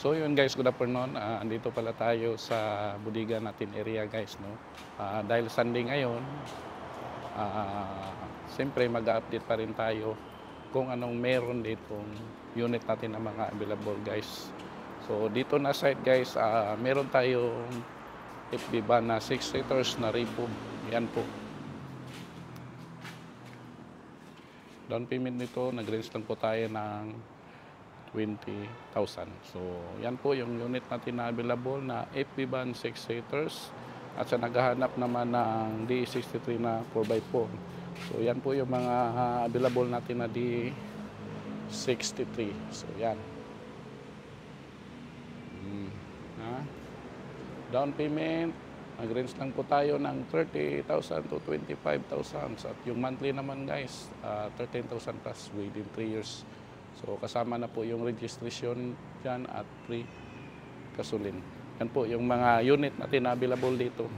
So yun guys, good afternoon. Andito pala tayo sa bodega natin area guys, no. Dahil Sunday ngayon, siyempre mag-update pa rin tayo kung anong meron ditong unit natin na mga available guys. So dito na site guys, meron tayong FB van na 6 seaters na repo. Yan po. Down payment nito, nag-range lang po tayo ng 20,000. So, yan po yung unit natin na available na FB van 6 seaters. At sa naghahanap naman ng D63 na 4x4. So, yan po yung mga available natin na D63. So, yan. Down payment, nag-range lang po tayo ng 30,000 to 25,000. At yung monthly naman guys, 13,000 plus within 3 years. So kasama na po yung registration dyan at free gasoline. Yan po yung mga unit natin na available dito.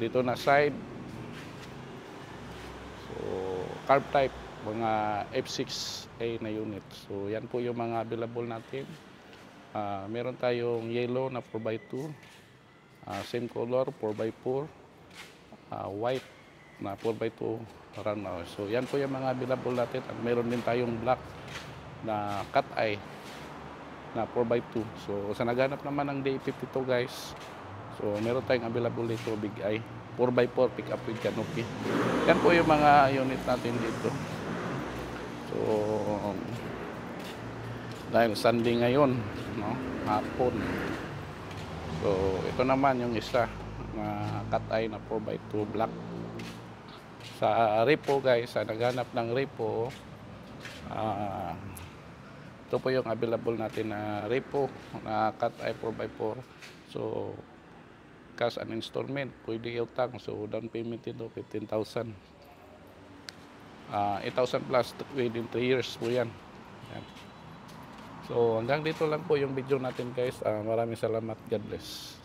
Dito na side. So carb type, mga F6A na unit. So yan po yung mga available natin. Meron tayong yellow na 4x2. Same color, 4x4. White na 4x2 runner. So yan po yung mga available natin. At meron din tayong black na cat eye na 4x2. So sa naghanap naman ng D52 guys, so meron tayong available dito big eye 4x4 pick up with canopy. Yan po yung mga unit natin dito. So dahil Sunday ngayon, no, hapon. So ito naman yung isa na cat eye na 4x2 black. Sa repo guys, sa naghanap ng repo, ito po yung available natin na repo na cat eye 4x4. So cash and installment, pwede utang. So down payment ito 15,000. 8,000 plus within 3 years po yan. Yan. So hanggang dito lang po yung video natin guys. Maraming salamat. God bless.